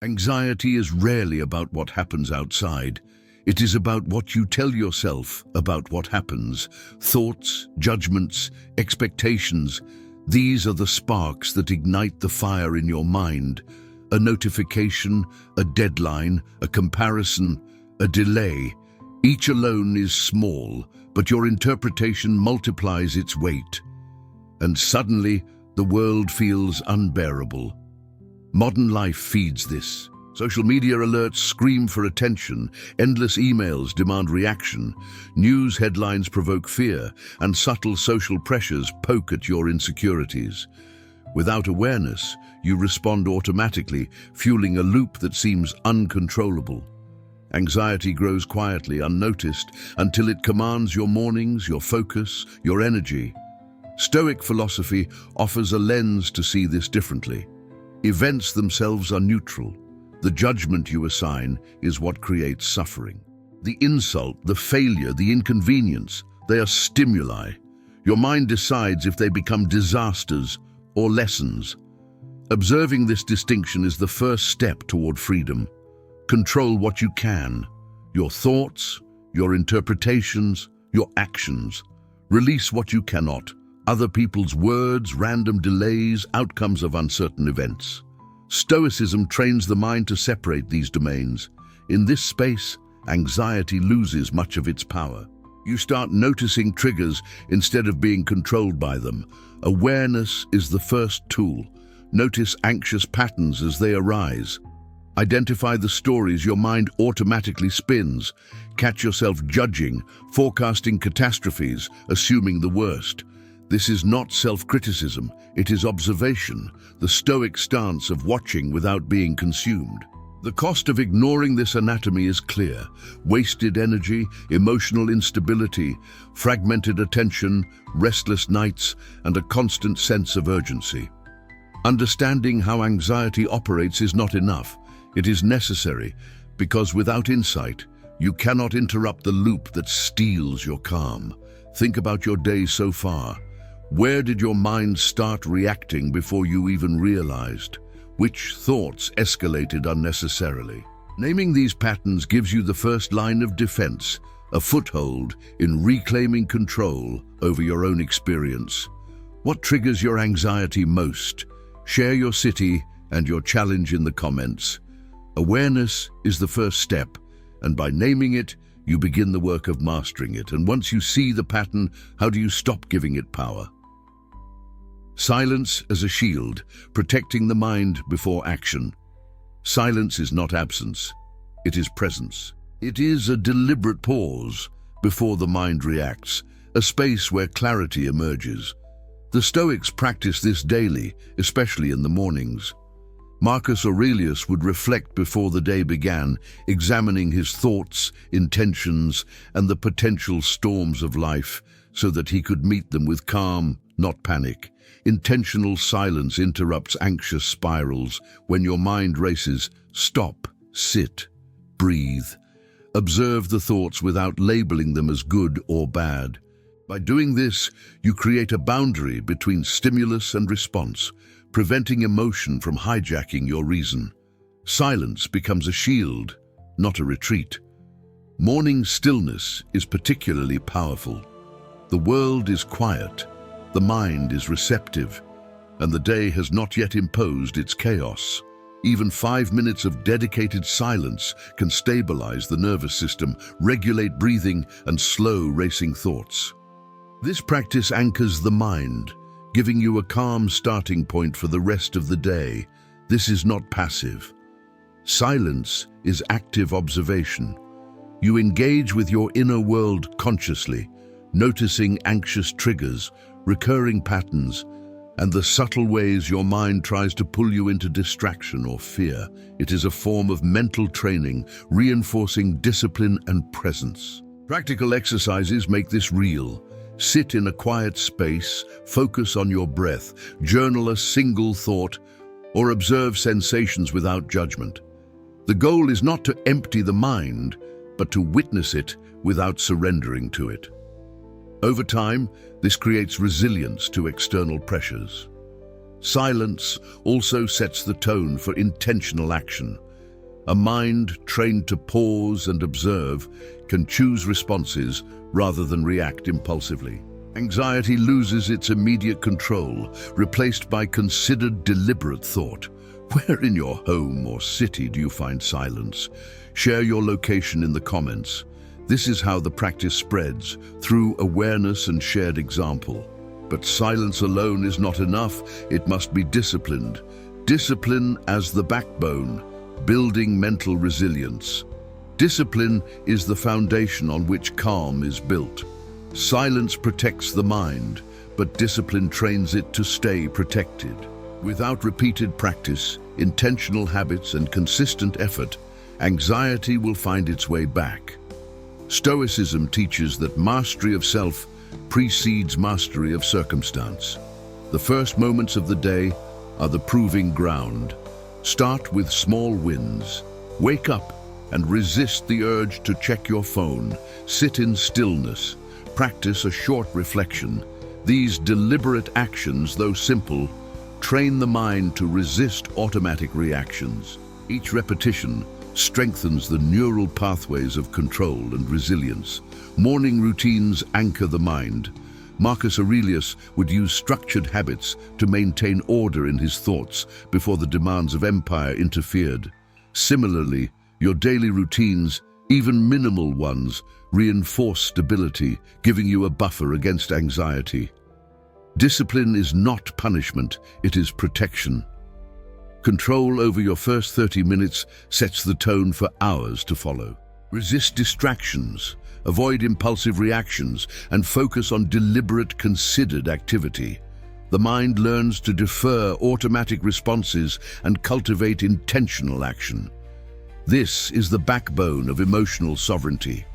Anxiety is rarely about what happens outside. It is about what you tell yourself about what happens. Thoughts, judgments, expectations. These are the sparks that ignite the fire in your mind. A notification, a deadline, a comparison, a delay. Each alone is small, but your interpretation multiplies its weight. And suddenly, the world feels unbearable. Modern life feeds this. Social media alerts scream for attention, endless emails demand reaction, news headlines provoke fear, and subtle social pressures poke at your insecurities. Without awareness, you respond automatically, fueling a loop that seems uncontrollable. Anxiety grows quietly, unnoticed, until it commands your mornings, your focus, your energy. Stoic philosophy offers a lens to see this differently. Events themselves are neutral. The judgment you assign is what creates suffering. The insult, the failure, the inconvenience, they are stimuli. Your mind decides if they become disasters or lessons. Observing this distinction is the first step toward freedom. Control what you can, your thoughts, your interpretations, your actions. Release what you cannot, other people's words, random delays, outcomes of uncertain events. Stoicism trains the mind to separate these domains. In this space, anxiety loses much of its power. You start noticing triggers instead of being controlled by them. Awareness is the first tool. Notice anxious patterns as they arise. Identify the stories your mind automatically spins. Catch yourself judging, forecasting catastrophes, assuming the worst. This is not self-criticism, it is observation, the Stoic stance of watching without being consumed. The cost of ignoring this anatomy is clear. Wasted energy, emotional instability, fragmented attention, restless nights, and a constant sense of urgency. Understanding how anxiety operates is not enough. It is necessary, because without insight, you cannot interrupt the loop that steals your calm. Think about your day so far. Where did your mind start reacting before you even realized? Which thoughts escalated unnecessarily? Naming these patterns gives you the first line of defense, a foothold in reclaiming control over your own experience. What triggers your anxiety most? Share your city and your challenge in the comments. Awareness is the first step, and by naming it, you begin the work of mastering it. And once you see the pattern, how do you stop giving it power? Silence as a shield, protecting the mind before action. Silence is not absence, it is presence. It is a deliberate pause before the mind reacts, a space where clarity emerges. The Stoics practice this daily, especially in the mornings. Marcus Aurelius would reflect before the day began, examining his thoughts, intentions, and the potential storms of life, so that he could meet them with calm, not panic. Intentional silence interrupts anxious spirals. When your mind races, stop, sit, breathe. Observe the thoughts without labeling them as good or bad. By doing this, you create a boundary between stimulus and response, preventing emotion from hijacking your reason. Silence becomes a shield, not a retreat. Morning stillness is particularly powerful. The world is quiet, the mind is receptive, and the day has not yet imposed its chaos. Even 5 minutes of dedicated silence can stabilize the nervous system, regulate breathing, and slow racing thoughts. This practice anchors the mind, giving you a calm starting point for the rest of the day. This is not passive. Silence is active observation. You engage with your inner world consciously, noticing anxious triggers, recurring patterns, and the subtle ways your mind tries to pull you into distraction or fear. It is a form of mental training, reinforcing discipline and presence. Practical exercises make this real. Sit in a quiet space, focus on your breath, journal a single thought, or observe sensations without judgment. The goal is not to empty the mind, but to witness it without surrendering to it. Over time, this creates resilience to external pressures. Silence also sets the tone for intentional action. A mind trained to pause and observe can choose responses rather than react impulsively. Anxiety loses its immediate control, replaced by considered, deliberate thought. Where in your home or city do you find silence? Share your location in the comments. This is how the practice spreads, through awareness and shared example. But silence alone is not enough, it must be disciplined. Discipline as the backbone, building mental resilience. Discipline is the foundation on which calm is built. Silence protects the mind, but discipline trains it to stay protected. Without repeated practice, intentional habits, and consistent effort, anxiety will find its way back. Stoicism teaches that mastery of self precedes mastery of circumstance. The first moments of the day are the proving ground. Start with small wins. Wake up and resist the urge to check your phone. Sit in stillness. Practice a short reflection. These deliberate actions, though simple, train the mind to resist automatic reactions. Each repetition strengthens the neural pathways of control and resilience. Morning routines anchor the mind. Marcus Aurelius would use structured habits to maintain order in his thoughts before the demands of empire interfered. Similarly, your daily routines, even minimal ones, reinforce stability, giving you a buffer against anxiety. Discipline is not punishment, it is protection. Control over your first 30 minutes sets the tone for hours to follow. Resist distractions, avoid impulsive reactions, and focus on deliberate, considered activity. The mind learns to defer automatic responses and cultivate intentional action. This is the backbone of emotional sovereignty.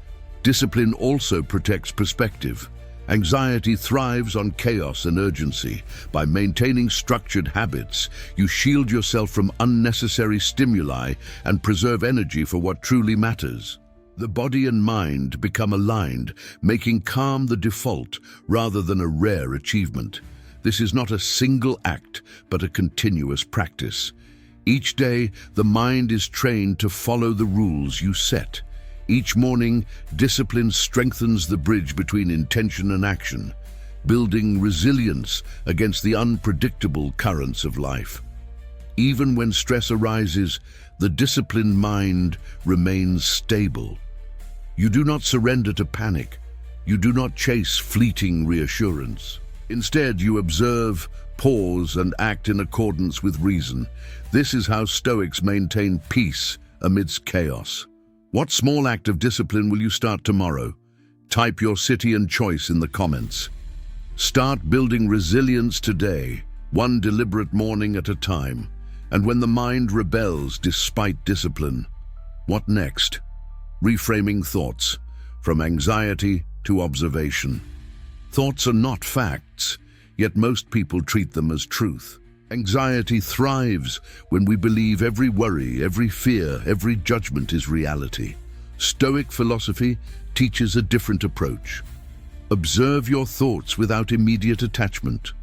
Discipline also protects perspective. Anxiety thrives on chaos and urgency. By maintaining structured habits, you shield yourself from unnecessary stimuli and preserve energy for what truly matters. The body and mind become aligned, making calm the default rather than a rare achievement. This is not a single act, but a continuous practice. Each day, the mind is trained to follow the rules you set. Each morning, discipline strengthens the bridge between intention and action, building resilience against the unpredictable currents of life. Even when stress arises, the disciplined mind remains stable. You do not surrender to panic. You do not chase fleeting reassurance. Instead, you observe, pause, and act in accordance with reason. This is how Stoics maintain peace amidst chaos. What small act of discipline will you start tomorrow? Type your city and choice in the comments. Start building resilience today, one deliberate morning at a time. And when the mind rebels despite discipline, what next? Reframing thoughts, from anxiety to observation. Thoughts are not facts, yet most people treat them as truth. Anxiety thrives when we believe every worry, every fear, every judgment is reality. Stoic philosophy teaches a different approach. Observe your thoughts without immediate attachment.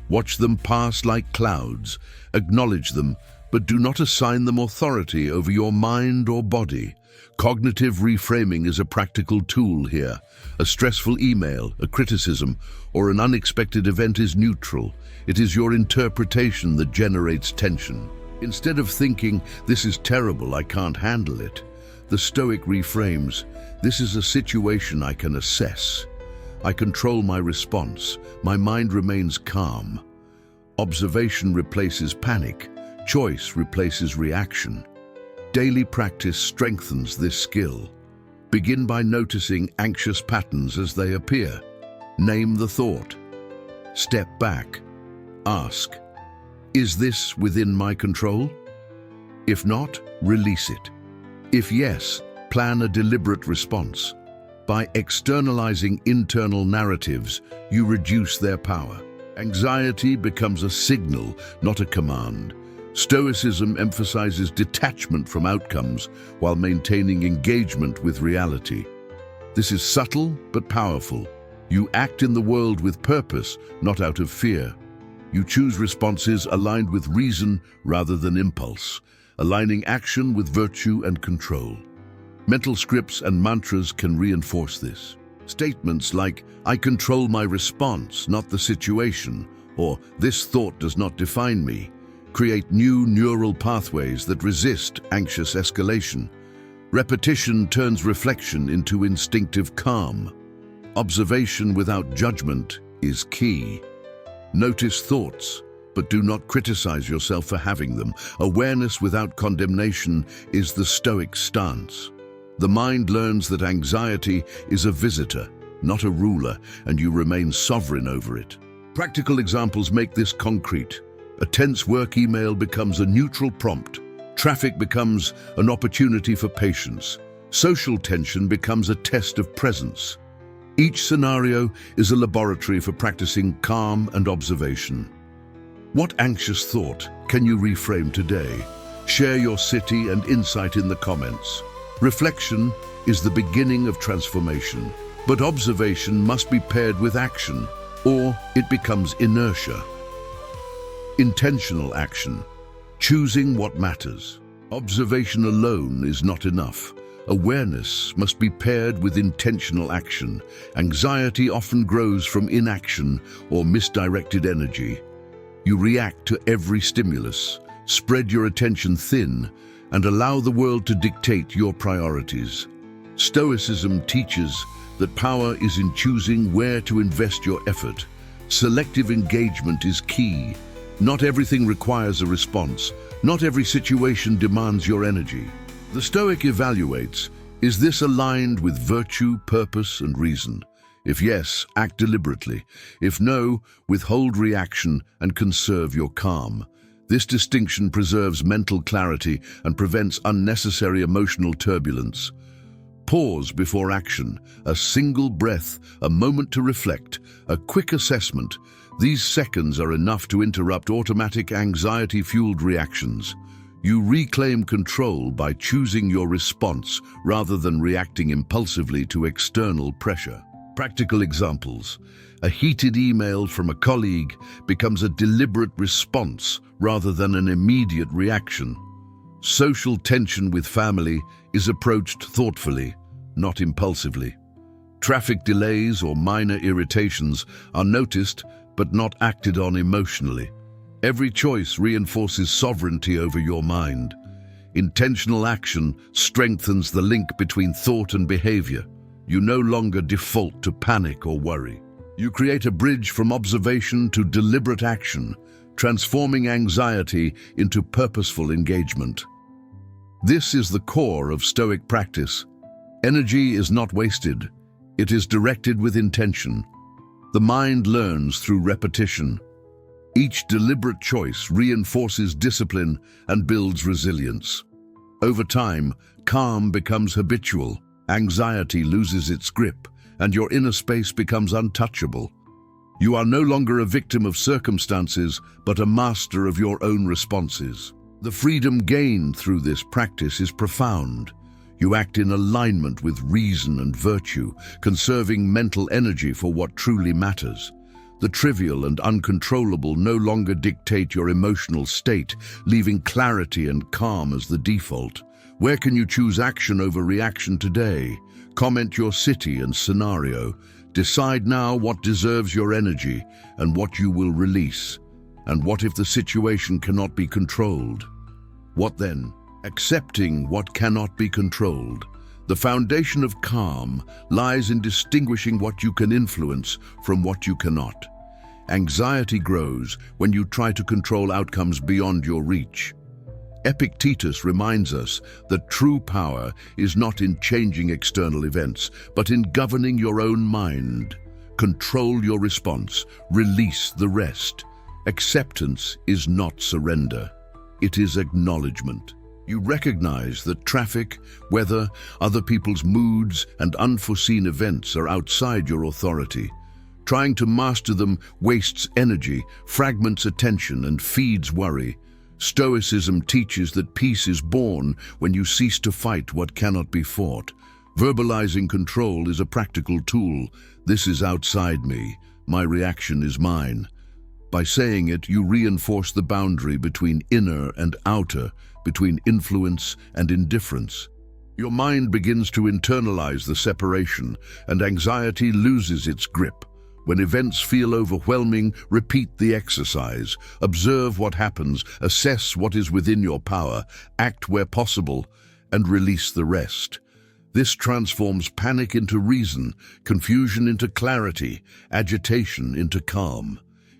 Watch them pass like clouds. Acknowledge them, but do not assign them authority over your mind or body. Cognitive reframing is a practical tool here. A stressful email, a criticism, or an unexpected event is neutral. It is your interpretation that generates tension. Instead of thinking, "This is terrible, I can't handle it," the Stoic reframes, "This is a situation I can assess. I control my response. My mind remains calm." Observation replaces panic. Choice replaces reaction. Daily practice strengthens this skill. Begin by noticing anxious patterns as they appear. Name the thought. Step back. Ask, "Is this within my control?" If not, release it. If yes, plan a deliberate response. By externalizing internal narratives, you reduce their power. Anxiety becomes a signal, not a command. Stoicism emphasizes detachment from outcomes while maintaining engagement with reality. This is subtle but powerful. You act in the world with purpose, not out of fear. You choose responses aligned with reason rather than impulse. aligning action with virtue and control. Mental scripts and mantras can reinforce this. Statements like, "I control my response, not the situation," or "this thought does not define me," create new neural pathways that resist anxious escalation. Repetition turns reflection into instinctive calm. Observation without judgment is key. Notice thoughts, but do not criticize yourself for having them. Awareness without condemnation is the Stoic stance. The mind learns that anxiety is a visitor, not a ruler, and you remain sovereign over it. Practical examples make this concrete. A tense work email becomes a neutral prompt. Traffic becomes an opportunity for patience. Social tension becomes a test of presence. Each scenario is a laboratory for practicing calm and observation. What anxious thought can you reframe today? Share your city and insight in the comments. Reflection is the beginning of transformation, but observation must be paired with action, or it becomes inertia. Intentional action, choosing what matters. Observation alone is not enough. Awareness must be paired with intentional action. Anxiety often grows from inaction or misdirected energy. You react to every stimulus, spread your attention thin, and allow the world to dictate your priorities. Stoicism teaches that power is in choosing where to invest your effort. Selective engagement is key. Not everything requires a response. Not every situation demands your energy. The Stoic evaluates, is this aligned with virtue, purpose, and reason? If yes, act deliberately. If no, withhold reaction and conserve your calm. This distinction preserves mental clarity and prevents unnecessary emotional turbulence. Pause before action, a single breath, a moment to reflect, a quick assessment. These seconds are enough to interrupt automatic anxiety-fueled reactions. You reclaim control by choosing your response rather than reacting impulsively to external pressure. Practical examples. A heated email from a colleague becomes a deliberate response rather than an immediate reaction. Social tension with family is approached thoughtfully, not impulsively. Traffic delays or minor irritations are noticed but not acted on emotionally. Every choice reinforces sovereignty over your mind. Intentional action strengthens the link between thought and behavior. You no longer default to panic or worry. You create a bridge from observation to deliberate action, transforming anxiety into purposeful engagement. This is the core of Stoic practice. Energy is not wasted. It is directed with intention. The mind learns through repetition. Each deliberate choice reinforces discipline and builds resilience. Over time, calm becomes habitual, anxiety loses its grip, and your inner space becomes untouchable. You are no longer a victim of circumstances, but a master of your own responses. The freedom gained through this practice is profound. You act in alignment with reason and virtue, conserving mental energy for what truly matters. The trivial and uncontrollable no longer dictate your emotional state, leaving clarity and calm as the default. Where can you choose action over reaction today? Comment your city and scenario. Decide now what deserves your energy and what you will release. And what if the situation cannot be controlled? What then? Accepting what cannot be controlled. The foundation of calm lies in distinguishing what you can influence from what you cannot. Anxiety grows when you try to control outcomes beyond your reach. Epictetus reminds us that true power is not in changing external events, but in governing your own mind. Control your response, release the rest. Acceptance is not surrender. It is acknowledgement. You recognize that traffic, weather, other people's moods, and unforeseen events are outside your authority. Trying to master them wastes energy, fragments attention, and feeds worry. Stoicism teaches that peace is born when you cease to fight what cannot be fought. Verbalizing control is a practical tool. This is outside me. My reaction is mine. By saying it, you reinforce the boundary between inner and outer, between influence and indifference. Your mind begins to internalize the separation, and anxiety loses its grip. When events feel overwhelming, repeat the exercise. Observe what happens, assess what is within your power, act where possible, and release the rest. This transforms panic into reason, confusion into clarity, agitation into calm.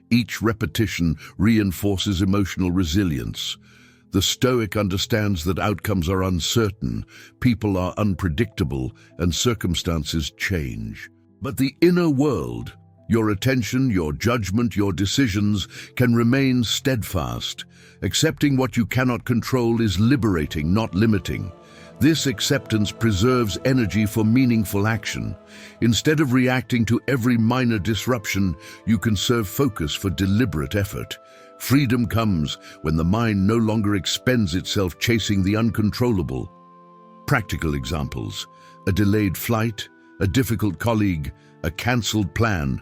Each repetition reinforces emotional resilience. The Stoic understands that outcomes are uncertain, people are unpredictable, and circumstances change. But the inner world, your attention, your judgment, your decisions, can remain steadfast. Accepting what you cannot control is liberating, not limiting. This acceptance preserves energy for meaningful action. Instead of reacting to every minor disruption, you conserve focus for deliberate effort. Freedom comes when the mind no longer expends itself chasing the uncontrollable. Practical examples: a delayed flight, a difficult colleague, a cancelled plan.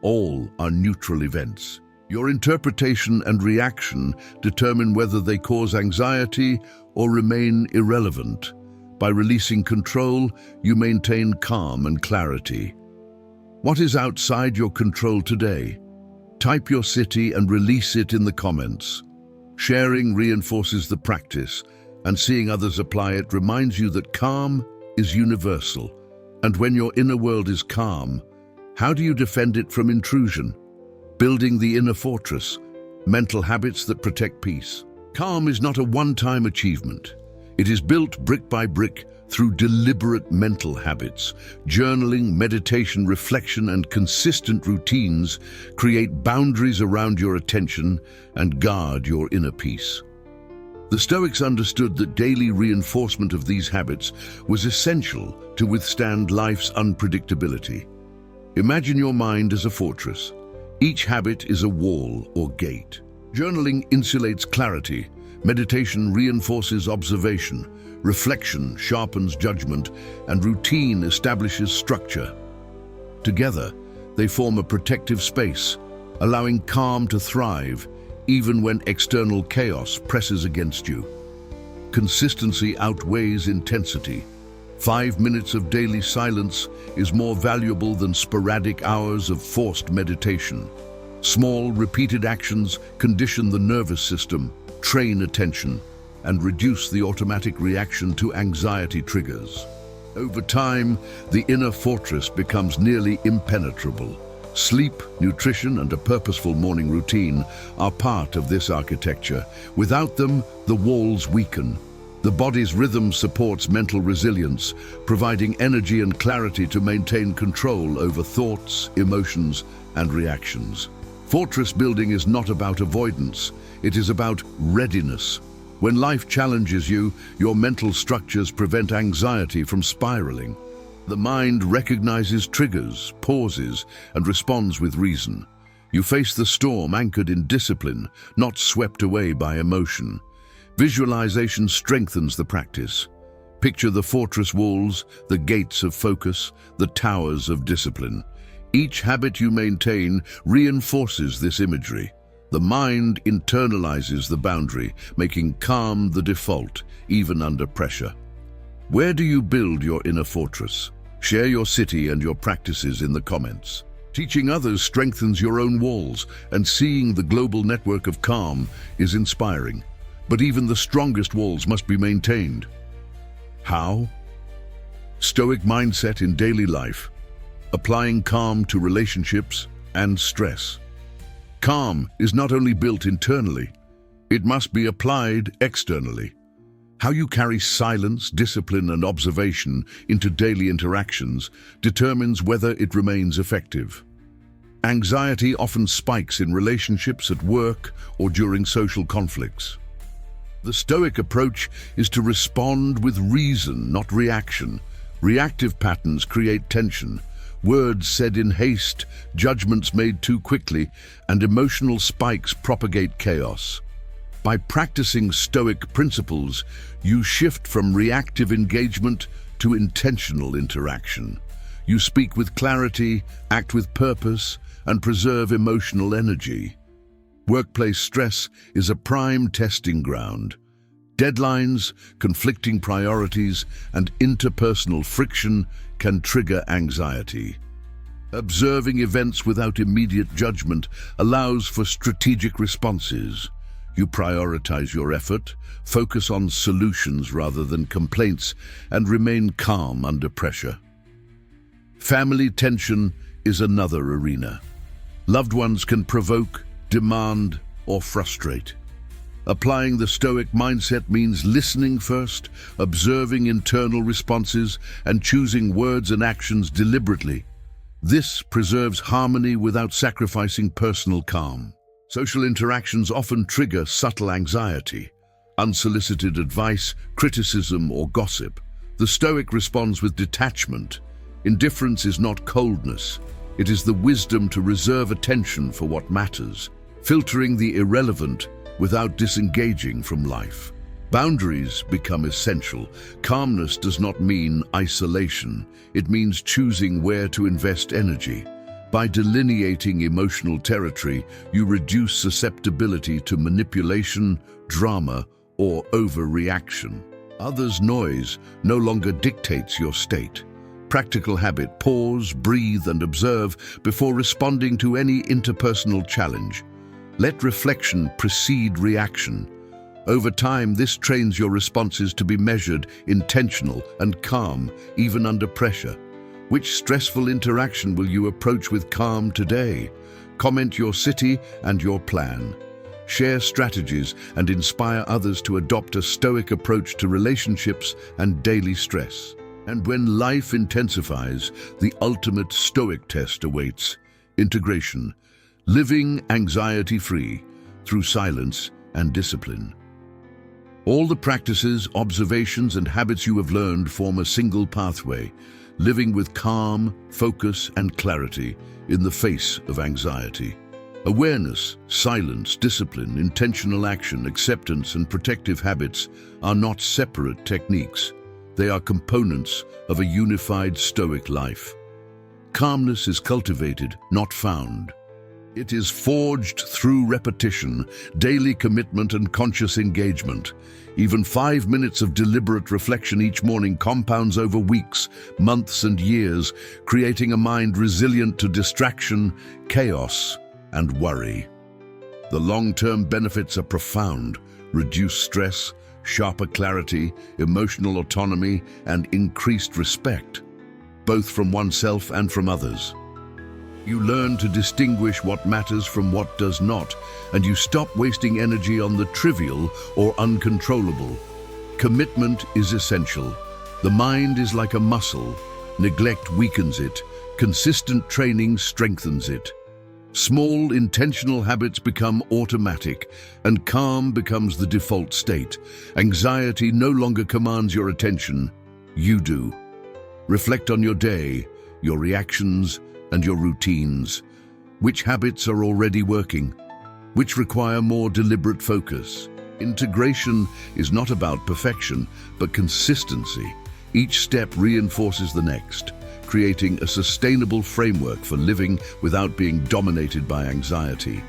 All are neutral events. Your interpretation and reaction determine whether they cause anxiety or remain irrelevant. By releasing control, you maintain calm and clarity. What is outside your control today? Type your city and release it in the comments. Sharing reinforces the practice, and seeing others apply it reminds you that calm is universal. And when your inner world is calm, how do you defend it from intrusion? Building the inner fortress, mental habits that protect peace. Calm is not a one-time achievement. It is built brick by brick through deliberate mental habits. Journaling, meditation, reflection, and consistent routines create boundaries around your attention and guard your inner peace. The Stoics understood that daily reinforcement of these habits was essential to withstand life's unpredictability. Imagine your mind as a fortress. Each habit is a wall or gate. Journaling insulates clarity, meditation reinforces observation, reflection sharpens judgment, and routine establishes structure. Together, they form a protective space, allowing calm to thrive even when external chaos presses against you. Consistency outweighs intensity. 5 minutes of daily silence is more valuable than sporadic hours of forced meditation. Small, repeated actions condition the nervous system, train attention, and reduce the automatic reaction to anxiety triggers. Over time, the inner fortress becomes nearly impenetrable. Sleep, nutrition, and a purposeful morning routine are part of this architecture. Without them, the walls weaken. The body's rhythm supports mental resilience, providing energy and clarity to maintain control over thoughts, emotions, and reactions. Fortress building is not about avoidance, it is about readiness. When life challenges you, your mental structures prevent anxiety from spiraling. The mind recognizes triggers, pauses, and responds with reason. You face the storm anchored in discipline, not swept away by emotion. Visualization strengthens the practice. Picture the fortress walls, the gates of focus, the towers of discipline. Each habit you maintain reinforces this imagery. The mind internalizes the boundary, making calm the default, even under pressure. Where do you build your inner fortress? Share your city and your practices in the comments. Teaching others strengthens your own walls, and seeing the global network of calm is inspiring. But even the strongest walls must be maintained. How? Stoic mindset in daily life, applying calm to relationships and stress. Calm is not only built internally, it must be applied externally. How you carry silence, discipline, and observation into daily interactions determines whether it remains effective. Anxiety often spikes in relationships, at work, or during social conflicts. The Stoic approach is to respond with reason, not reaction. Reactive patterns create tension. Words said in haste, judgments made too quickly, and emotional spikes propagate chaos. By practicing Stoic principles, you shift from reactive engagement to intentional interaction. You speak with clarity, act with purpose, and preserve emotional energy. Workplace stress is a prime testing ground. Deadlines, conflicting priorities, and interpersonal friction can trigger anxiety. Observing events without immediate judgment allows for strategic responses. You prioritize your effort, focus on solutions rather than complaints, and remain calm under pressure. Family tension is another arena. Loved ones can provoke, demand, or frustrate. Applying the Stoic mindset means listening first, observing internal responses, and choosing words and actions deliberately. This preserves harmony without sacrificing personal calm. Social interactions often trigger subtle anxiety, unsolicited advice, criticism, or gossip. The Stoic responds with detachment. Indifference is not coldness. It is the wisdom to reserve attention for what matters, filtering the irrelevant without disengaging from life. Boundaries become essential. Calmness does not mean isolation. It means choosing where to invest energy. By delineating emotional territory, you reduce susceptibility to manipulation, drama, or overreaction. Others' noise no longer dictates your state. Practical habit: pause, breathe, and observe before responding to any interpersonal challenge. Let reflection precede reaction. Over time, this trains your responses to be measured, intentional, and calm, even under pressure. Which stressful interaction will you approach with calm today? Comment your city and your plan. Share strategies and inspire others to adopt a Stoic approach to relationships and daily stress. And when life intensifies, the ultimate Stoic test awaits: integration, living anxiety-free through silence and discipline. All the practices, observations, and habits you have learned form a single pathway, living with calm, focus, and clarity in the face of anxiety. Awareness, silence, discipline, intentional action, acceptance, and protective habits are not separate techniques. They are components of a unified Stoic life. Calmness is cultivated, not found. It is forged through repetition, daily commitment, and conscious engagement. Even 5 minutes of deliberate reflection each morning compounds over weeks, months, and years, creating a mind resilient to distraction, chaos, and worry. The long-term benefits are profound: reduced stress, sharper clarity, emotional autonomy, and increased respect, both from oneself and from others. You learn to distinguish what matters from what does not, and you stop wasting energy on the trivial or uncontrollable. Commitment is essential. The mind is like a muscle. Neglect weakens it. Consistent training strengthens it. Small, intentional habits become automatic, and calm becomes the default state. Anxiety no longer commands your attention. You do. Reflect on your day, your reactions, and your routines. Which habits are already working? Which require more deliberate focus? Integration is not about perfection, but consistency. Each step reinforces the next, creating a sustainable framework for living without being dominated by anxiety.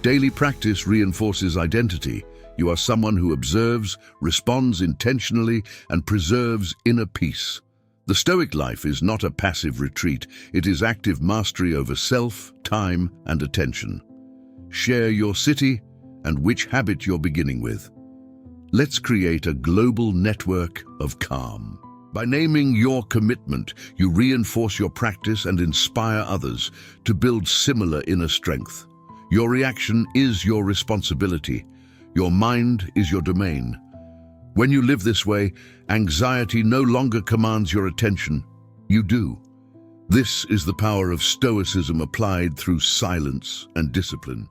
Daily practice reinforces identity. You are someone who observes, responds intentionally, and preserves inner peace. The Stoic life is not a passive retreat. It is active mastery over self, time, and attention. Share your city and which habit you're beginning with. Let's create a global network of calm. By naming your commitment, you reinforce your practice and inspire others to build similar inner strength. Your reaction is your responsibility. Your mind is your domain. When you live this way, anxiety no longer commands your attention. You do. This is the power of Stoicism applied through silence and discipline.